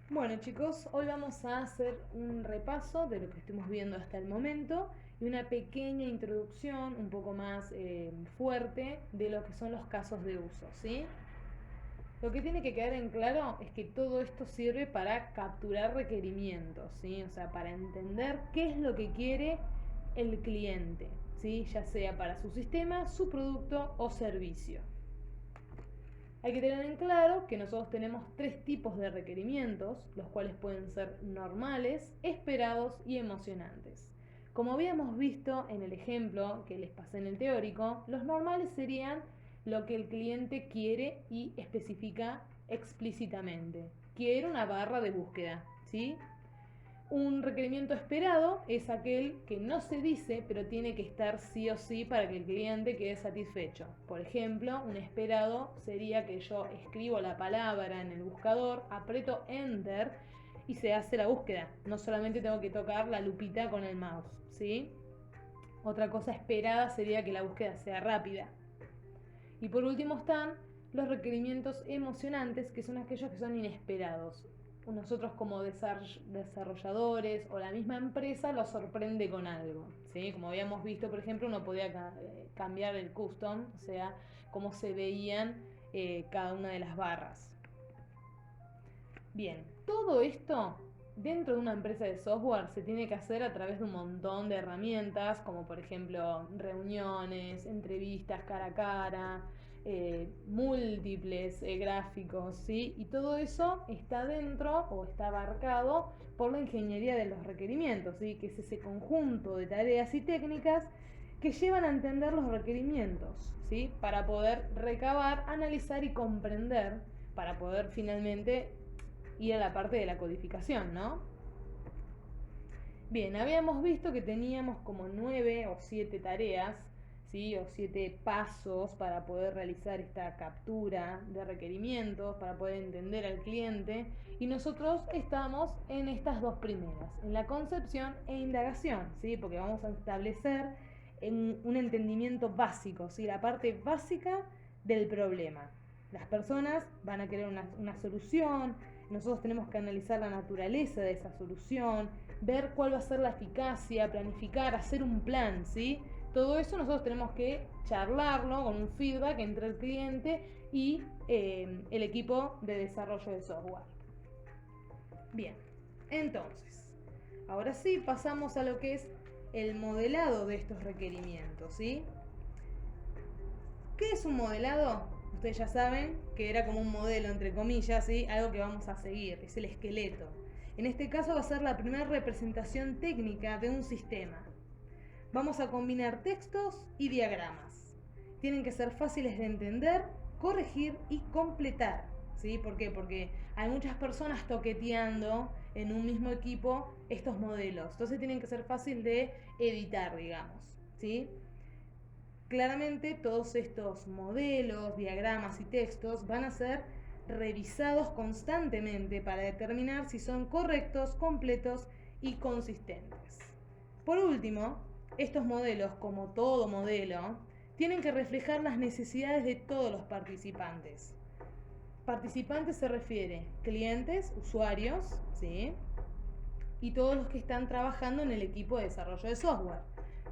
Bueno chicos, hoy vamos a hacer un repaso de lo que estuvimos viendo hasta el momento y una pequeña introducción un poco más fuerte de lo que son los casos de uso, ¿sí? Lo que tiene que quedar en claro es que todo esto sirve para capturar requerimientos, ¿sí? O sea, para entender qué es lo que quiere el cliente, ¿sí? Ya sea para su sistema, su producto o servicio. Hay que tener en claro que nosotros tenemos tres tipos de requerimientos, los cuales pueden ser normales, esperados y emocionantes. Como habíamos visto en el ejemplo que les pasé en el teórico, los normales serían lo que el cliente quiere y especifica explícitamente. Quiero una barra de búsqueda, ¿sí? Un requerimiento esperado es aquel que no se dice, pero tiene que estar sí o sí para que el cliente quede satisfecho. Por ejemplo, un esperado sería que yo escribo la palabra en el buscador, aprieto Enter y se hace la búsqueda. No solamente tengo que tocar la lupita con el mouse, ¿sí? Otra cosa esperada sería que la búsqueda sea rápida. Y por último están los requerimientos emocionantes, que son aquellos que son inesperados. Nosotros como desarrolladores o la misma empresa los sorprende con algo, ¿sí? Como habíamos visto, por ejemplo, uno podía cambiar el custom, o sea, cómo se veían cada una de las barras. Bien, todo esto dentro de una empresa de software se tiene que hacer a través de un montón de herramientas, como por ejemplo reuniones, entrevistas cara a cara, múltiples gráficos, ¿sí? Y todo eso está dentro o está abarcado por la ingeniería de los requerimientos, ¿sí? Que es ese conjunto de tareas y técnicas que llevan a entender los requerimientos, ¿sí? Para poder recabar, analizar y comprender, para poder finalmente ir a la parte de la codificación, ¿no? Bien, habíamos visto que teníamos como 9 o 7 tareas, ¿sí? O 7 pasos para poder realizar esta captura de requerimientos, para poder entender al cliente. Y nosotros estamos en estas dos primeras, en la concepción e indagación, ¿sí? Porque vamos a establecer un entendimiento básico, ¿sí? La parte básica del problema. Las personas van a querer una solución, nosotros tenemos que analizar la naturaleza de esa solución, ver cuál va a ser la eficacia, planificar, hacer un plan, ¿sí? Todo eso nosotros tenemos que charlarlo con un feedback entre el cliente y el equipo de desarrollo de software. Bien, entonces, ahora sí pasamos a lo que es el modelado de estos requerimientos, ¿sí? ¿Qué es un modelado? Ustedes ya saben que era como un modelo, entre comillas, ¿sí? Algo que vamos a seguir, es el esqueleto. En este caso va a ser la primera representación técnica de un sistema. Vamos a combinar textos y diagramas. Tienen que ser fáciles de entender, corregir y completar, ¿sí? ¿Por qué? Porque hay muchas personas toqueteando en un mismo equipo estos modelos. Entonces tienen que ser fácil de editar, digamos, ¿sí? Claramente todos estos modelos, diagramas y textos van a ser revisados constantemente para determinar si son correctos, completos y consistentes. Por último, estos modelos, como todo modelo, tienen que reflejar las necesidades de todos los participantes. Participantes se refiere clientes, usuarios, ¿sí? Y todos los que están trabajando en el equipo de desarrollo de software.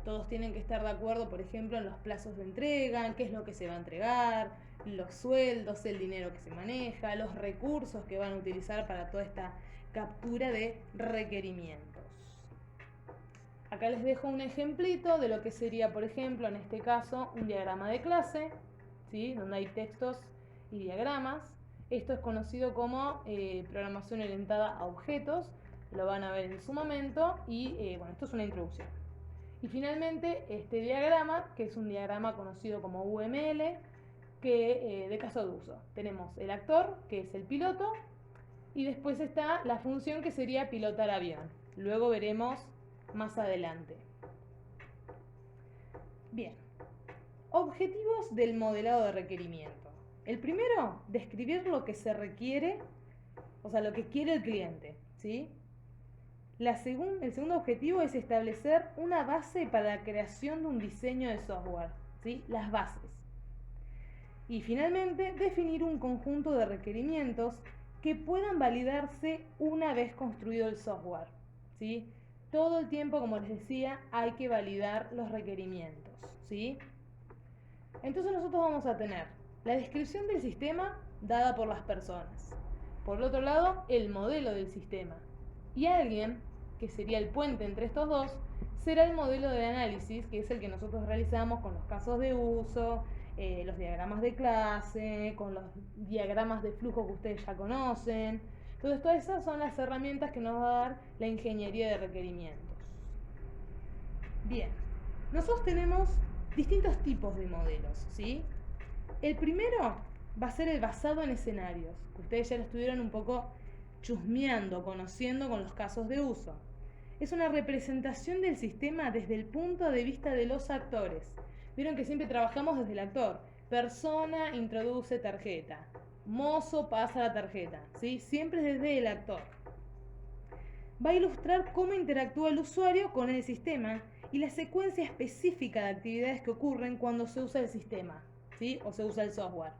Todos tienen que estar de acuerdo, por ejemplo, en los plazos de entrega, en qué es lo que se va a entregar, los sueldos, el dinero que se maneja, los recursos que van a utilizar para toda esta captura de requerimientos. Acá les dejo un ejemplito de lo que sería, por ejemplo, en este caso, un diagrama de clase, ¿sí? Donde hay textos y diagramas. Esto es conocido como programación orientada a objetos. Lo van a ver en su momento y bueno, esto es una introducción. Y finalmente este diagrama, que es un diagrama conocido como UML, que de caso de uso. Tenemos el actor, que es el piloto, y después está la función que sería pilotar avión. Luego veremos más adelante. Bien, objetivos del modelado de requerimiento. El primero, describir lo que se requiere, o sea, lo que quiere el cliente, ¿sí? El segundo objetivo es establecer una base para la creación de un diseño de software, ¿sí? Las bases. Y finalmente, definir un conjunto de requerimientos que puedan validarse una vez construido el software, ¿sí? Todo el tiempo, como les decía, hay que validar los requerimientos, ¿sí? Entonces nosotros vamos a tener la descripción del sistema dada por las personas. Por el otro lado, el modelo del sistema. Y alguien, que sería el puente entre estos dos, será el modelo de análisis, que es el que nosotros realizamos con los casos de uso, los diagramas de clase, con los diagramas de flujo que ustedes ya conocen. Entonces todas esas son las herramientas que nos va a dar la ingeniería de requerimientos. Bien, nosotros tenemos distintos tipos de modelos, ¿sí? El primero va a ser el basado en escenarios, que ustedes ya lo estuvieron un poco chusmeando, conociendo con los casos de uso. Es una representación del sistema desde el punto de vista de los actores. Vieron que siempre trabajamos desde el actor. Persona introduce tarjeta. Mozo pasa la tarjeta, ¿sí? Siempre desde el actor. Va a ilustrar cómo interactúa el usuario con el sistema y la secuencia específica de actividades que ocurren cuando se usa el sistema, ¿sí? O se usa el software.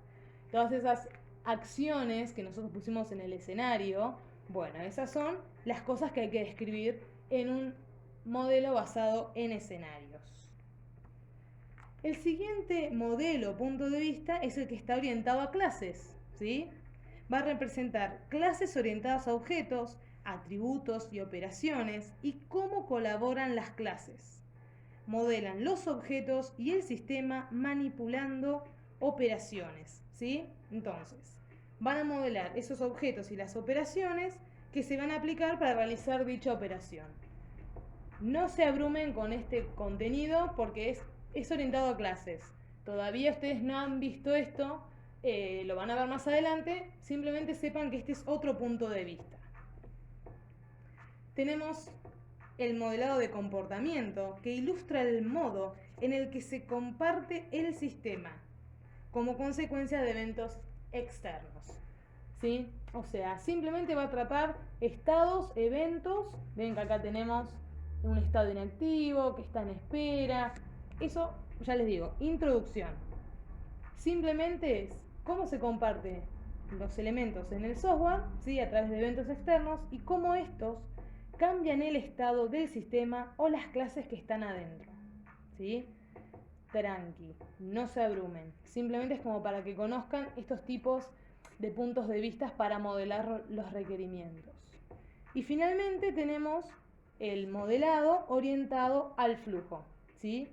Todas esas acciones que nosotros pusimos en el escenario, bueno, esas son las cosas que hay que describir en un modelo basado en escenarios. El siguiente modelo o punto de vista es el que está orientado a clases, ¿sí? Va a representar clases orientadas a objetos, atributos y operaciones y cómo colaboran las clases. Modelan los objetos y el sistema manipulando operaciones, ¿sí? Entonces, van a modelar esos objetos y las operaciones que se van a aplicar para realizar dicha operación. No se abrumen con este contenido porque es orientado a clases. Todavía ustedes no han visto esto, lo van a ver más adelante, simplemente sepan que este es otro punto de vista. Tenemos el modelado de comportamiento, que ilustra el modo en el que se comparte el sistema como consecuencia de eventos externos, ¿sí? O sea, simplemente va a tratar estados, eventos. Ven que acá tenemos un estado inactivo, que está en espera. Eso, ya les digo, introducción. Simplemente es cómo se comparten los elementos en el software, ¿sí? A través de eventos externos y cómo estos cambian el estado del sistema o las clases que están adentro, ¿sí? Tranqui, no se abrumen. Simplemente es como para que conozcan estos tipos de puntos de vista para modelar los requerimientos. Y finalmente tenemos el modelado orientado al flujo, ¿sí?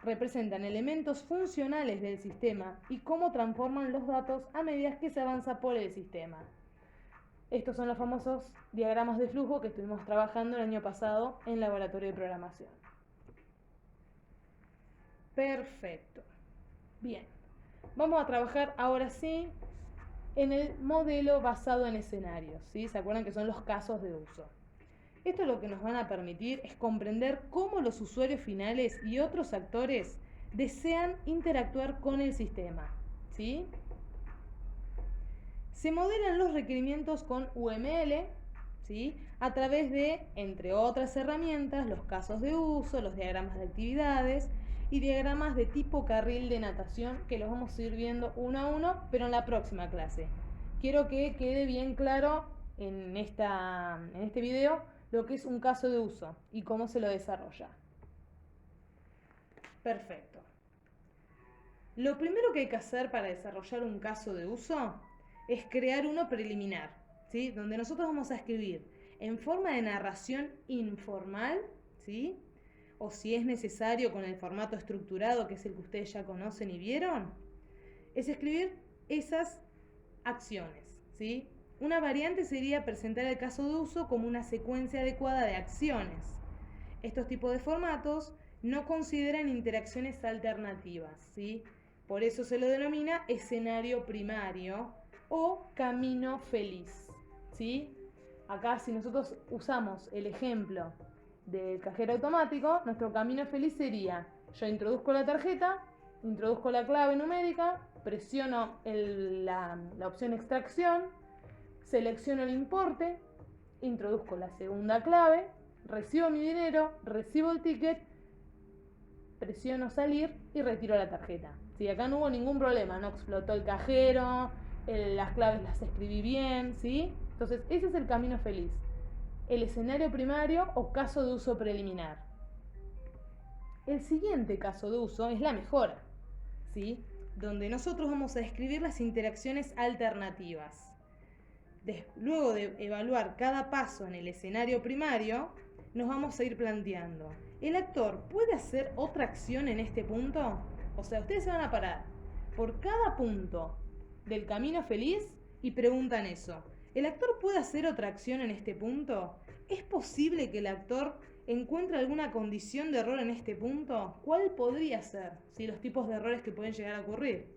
Representan elementos funcionales del sistema y cómo transforman los datos a medida que se avanza por el sistema. Estos son los famosos diagramas de flujo que estuvimos trabajando el año pasado en laboratorio de programación. Perfecto. Bien. Vamos a trabajar ahora sí en el modelo basado en escenarios, ¿sí? ¿Se acuerdan que son los casos de uso? Esto lo que nos van a permitir es comprender cómo los usuarios finales y otros actores desean interactuar con el sistema, ¿sí? Se modelan los requerimientos con UML, ¿sí? A través de, entre otras herramientas, los casos de uso, los diagramas de actividades y diagramas de tipo carril de natación, que los vamos a ir viendo uno a uno, pero en la próxima clase. Quiero que quede bien claro en este video lo que es un caso de uso y cómo se lo desarrolla. Perfecto. Lo primero que hay que hacer para desarrollar un caso de uso es crear uno preliminar, ¿sí? Donde nosotros vamos a escribir en forma de narración informal, ¿sí? O si es necesario con el formato estructurado, que es el que ustedes ya conocen y vieron, es escribir esas acciones, ¿sí? Una variante sería presentar el caso de uso como una secuencia adecuada de acciones. Estos tipos de formatos no consideran interacciones alternativas, ¿sí? Por eso se lo denomina escenario primario o camino feliz, ¿sí? Acá, si nosotros usamos el ejemplo del cajero automático, nuestro camino feliz sería: yo introduzco la tarjeta, introduzco la clave numérica, presiono la opción extracción, selecciono el importe, introduzco la segunda clave, recibo mi dinero, recibo el ticket, presiono salir y retiro la tarjeta. Si acá no hubo ningún problema, no explotó el cajero, las claves las escribí bien, ¿sí? Entonces, ese es el camino feliz. El escenario primario o caso de uso preliminar. El siguiente caso de uso es la mejora, ¿sí? Donde nosotros vamos a describir las interacciones alternativas. Luego de evaluar cada paso en el escenario primario, nos vamos a ir planteando, ¿el actor puede hacer otra acción en este punto? O sea, ustedes se van a parar por cada punto del camino feliz y preguntan eso. ¿El actor puede hacer otra acción en este punto? ¿Es posible que el actor encuentre alguna condición de error en este punto? ¿Cuál podría ser? ¿Sí? Los tipos de errores que pueden llegar a ocurrir.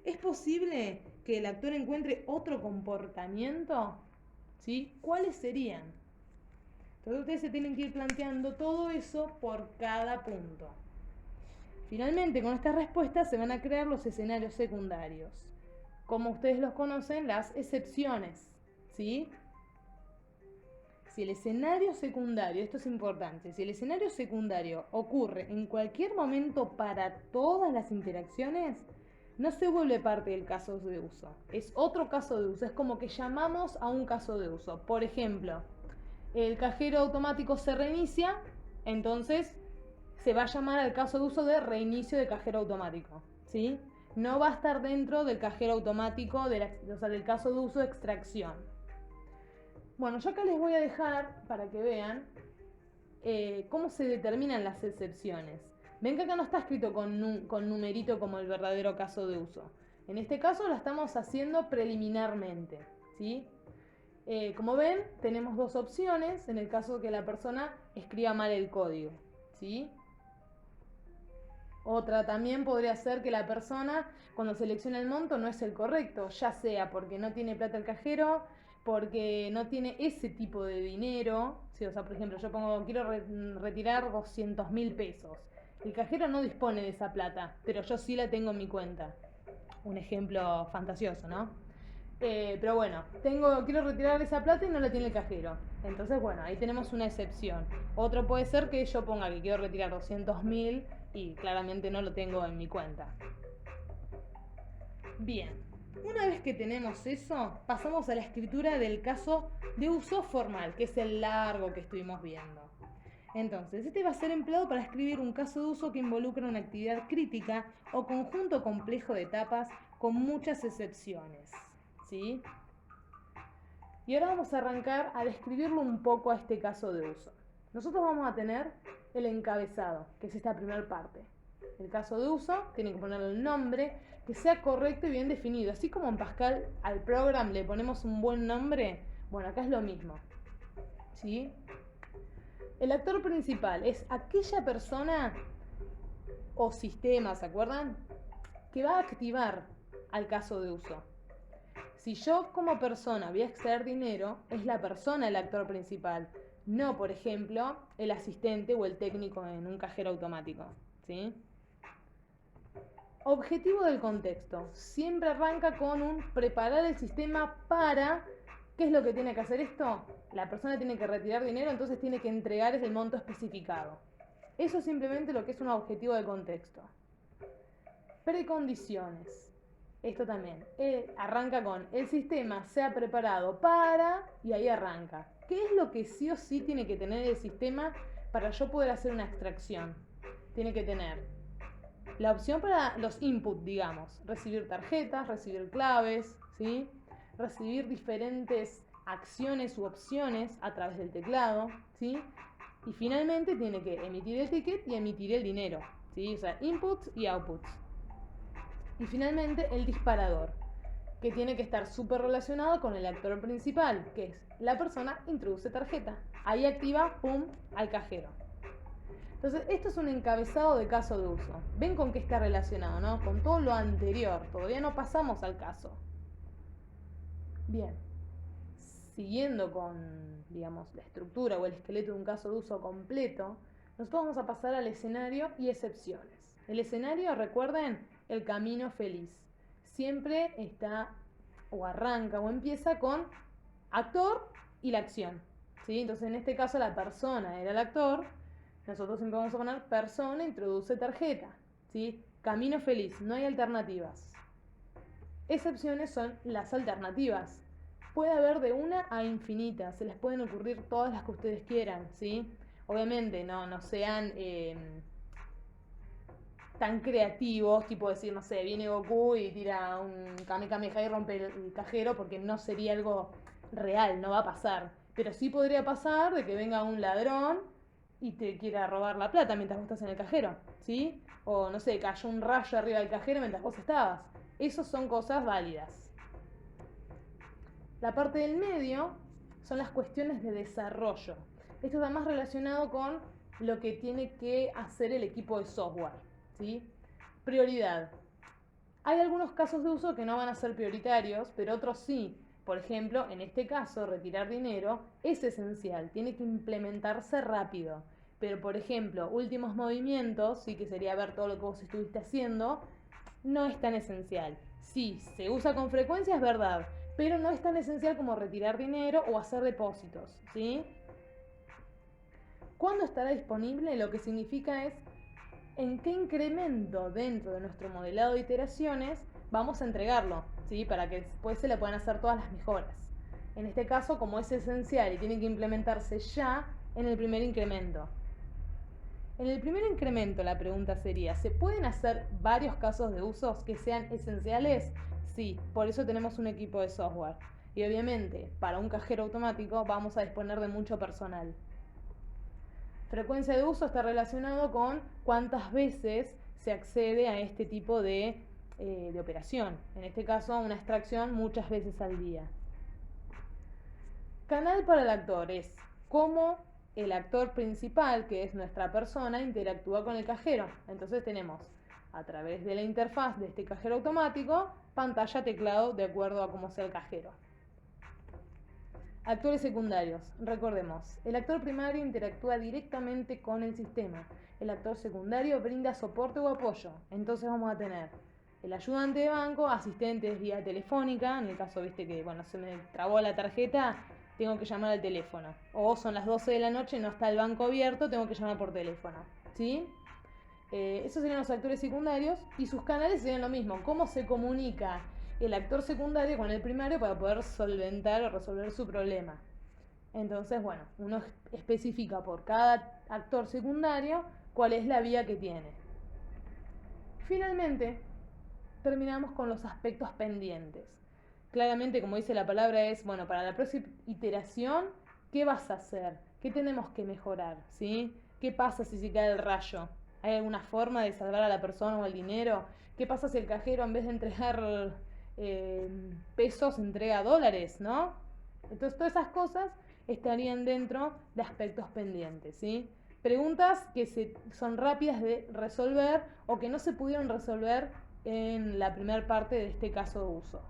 ¿Es posible que el actor encuentre otro comportamiento? ¿Sí? ¿Cuáles serían? Entonces ustedes se tienen que ir planteando todo eso por cada punto. Finalmente, con estas respuestas se van a crear los escenarios secundarios. Como ustedes los conocen, las excepciones, ¿sí? Si el escenario secundario, esto es importante, si el escenario secundario ocurre en cualquier momento para todas las interacciones, no se vuelve parte del caso de uso. Es otro caso de uso, es como que llamamos a un caso de uso. Por ejemplo, el cajero automático se reinicia, entonces se va a llamar al caso de uso de reinicio de cajero automático, ¿sí? No va a estar dentro del cajero automático, del caso de uso de extracción. Bueno, yo acá les voy a dejar para que vean cómo se determinan las excepciones. Ven que acá no está escrito con numerito como el verdadero caso de uso. En este caso lo estamos haciendo preliminarmente, ¿sí? Como ven, tenemos dos opciones en el caso que la persona escriba mal el código, ¿sí? Otra también podría ser que la persona, cuando selecciona el monto, no es el correcto, ya sea porque no tiene plata el cajero, porque no tiene ese tipo de dinero. ¿Sí? O sea, por ejemplo, yo pongo, quiero retirar 200.000 pesos. El cajero no dispone de esa plata, pero yo sí la tengo en mi cuenta. Un ejemplo fantasioso, ¿no? Pero bueno, quiero retirar esa plata y no la tiene el cajero. Entonces, bueno, ahí tenemos una excepción. Otro puede ser que yo ponga que quiero retirar 200.000 y claramente no lo tengo en mi cuenta. Bien, una vez que tenemos eso, pasamos a la escritura del caso de uso formal, que es el largo que estuvimos viendo. Entonces, este va a ser empleado para escribir un caso de uso que involucra una actividad crítica o conjunto complejo de etapas con muchas excepciones, ¿sí? Y ahora vamos a arrancar a describirlo un poco a este caso de uso. Nosotros vamos a tener el encabezado, que es esta primera parte. El caso de uso tiene que ponerle el nombre que sea correcto y bien definido. Así como en Pascal al program le ponemos un buen nombre, bueno, acá es lo mismo, ¿sí? El actor principal es aquella persona o sistema, ¿se acuerdan? Que va a activar al caso de uso. Si yo como persona voy a extraer dinero, es la persona el actor principal, no, por ejemplo, el asistente o el técnico en un cajero automático, ¿sí? Objetivo del contexto. Siempre arranca con un preparar el sistema para... ¿Qué es lo que tiene que hacer esto? La persona tiene que retirar dinero, entonces tiene que entregar el monto especificado. Eso es simplemente lo que es un objetivo de contexto. Precondiciones. Esto también. Arranca con el sistema se ha preparado para... y ahí arranca. ¿Qué es lo que sí o sí tiene que tener el sistema para yo poder hacer una extracción? Tiene que tener la opción para los inputs, digamos. Recibir tarjetas, recibir claves, ¿sí? Recibir diferentes acciones u opciones a través del teclado, ¿sí? Y finalmente tiene que emitir el ticket y emitir el dinero, ¿sí? O sea, inputs y outputs. Y finalmente el disparador, que tiene que estar súper relacionado con el actor principal, que es la persona introduce tarjeta. Ahí activa, pum, al cajero. Entonces, esto es un encabezado de caso de uso. ¿Ven con qué está relacionado, no? Con todo lo anterior. Todavía no pasamos al caso. Bien. Siguiendo con, digamos, la estructura o el esqueleto de un caso de uso completo, nosotros vamos a pasar al escenario y excepciones. El escenario, recuerden, el camino feliz. Siempre está, o arranca, o empieza con actor y la acción, ¿sí? Entonces, en este caso, la persona era el actor. Nosotros siempre vamos a poner persona, introduce tarjeta, ¿sí? Camino feliz, no hay alternativas. Excepciones son las alternativas. Puede haber de una a infinita, se les pueden ocurrir todas las que ustedes quieran, ¿sí? Obviamente no sean tan creativos, tipo decir, no sé, viene Goku y tira un Kamehameha y rompe el cajero, porque no sería algo real, no va a pasar. Pero sí podría pasar de que venga un ladrón y te quiera robar la plata mientras vos estás en el cajero, ¿sí? O no sé, cayó un rayo arriba del cajero mientras vos estabas. Esas son cosas válidas. La parte del medio son las cuestiones de desarrollo. Esto está más relacionado con lo que tiene que hacer el equipo de software, ¿sí? Prioridad. Hay algunos casos de uso que no van a ser prioritarios, pero otros sí. Por ejemplo, en este caso, retirar dinero es esencial, tiene que implementarse rápido. Pero, por ejemplo, últimos movimientos, sí que sería ver todo lo que vos estuviste haciendo, no es tan esencial. Sí, se usa con frecuencia, es verdad, pero no es tan esencial como retirar dinero o hacer depósitos, ¿sí? ¿Cuándo estará disponible? Lo que significa es en qué incremento dentro de nuestro modelado de iteraciones vamos a entregarlo, ¿sí? Para que después se le puedan hacer todas las mejoras. En este caso, como es esencial y tiene que implementarse ya en el primer incremento. En el primer incremento la pregunta sería, ¿se pueden hacer varios casos de usos que sean esenciales? Sí, por eso tenemos un equipo de software. Y obviamente, para un cajero automático vamos a disponer de mucho personal. Frecuencia de uso está relacionado con cuántas veces se accede a este tipo de operación. En este caso, una extracción muchas veces al día. Canal para el actor es cómo el actor principal, que es nuestra persona, interactúa con el cajero. Entonces tenemos a través de la interfaz de este cajero automático, pantalla, teclado, de acuerdo a cómo sea el cajero. Actores secundarios. Recordemos, el actor primario interactúa directamente con el sistema. El actor secundario brinda soporte o apoyo. Entonces vamos a tener el ayudante de banco, asistentes vía telefónica. En el caso, viste que, bueno, se me trabó la tarjeta, tengo que llamar al teléfono. O son las 12 de la noche, no está el banco abierto, tengo que llamar por teléfono. ¿Sí? Esos serían los actores secundarios y sus canales serían lo mismo. ¿Cómo se comunica el actor secundario con el primario para poder solventar o resolver su problema? Entonces, bueno, uno especifica por cada actor secundario cuál es la vía que tiene. Finalmente, terminamos con los aspectos pendientes. Claramente, como dice la palabra, es, bueno, para la próxima iteración, ¿qué vas a hacer? ¿Qué tenemos que mejorar? ¿Sí? ¿Qué pasa si se cae el rayo? ¿Hay alguna forma de salvar a la persona o el dinero? ¿Qué pasa si el cajero en vez de entregar pesos entrega dólares, ¿no? Entonces todas esas cosas estarían dentro de aspectos pendientes, ¿sí? Preguntas que son rápidas de resolver o que no se pudieron resolver en la primera parte de este caso de uso.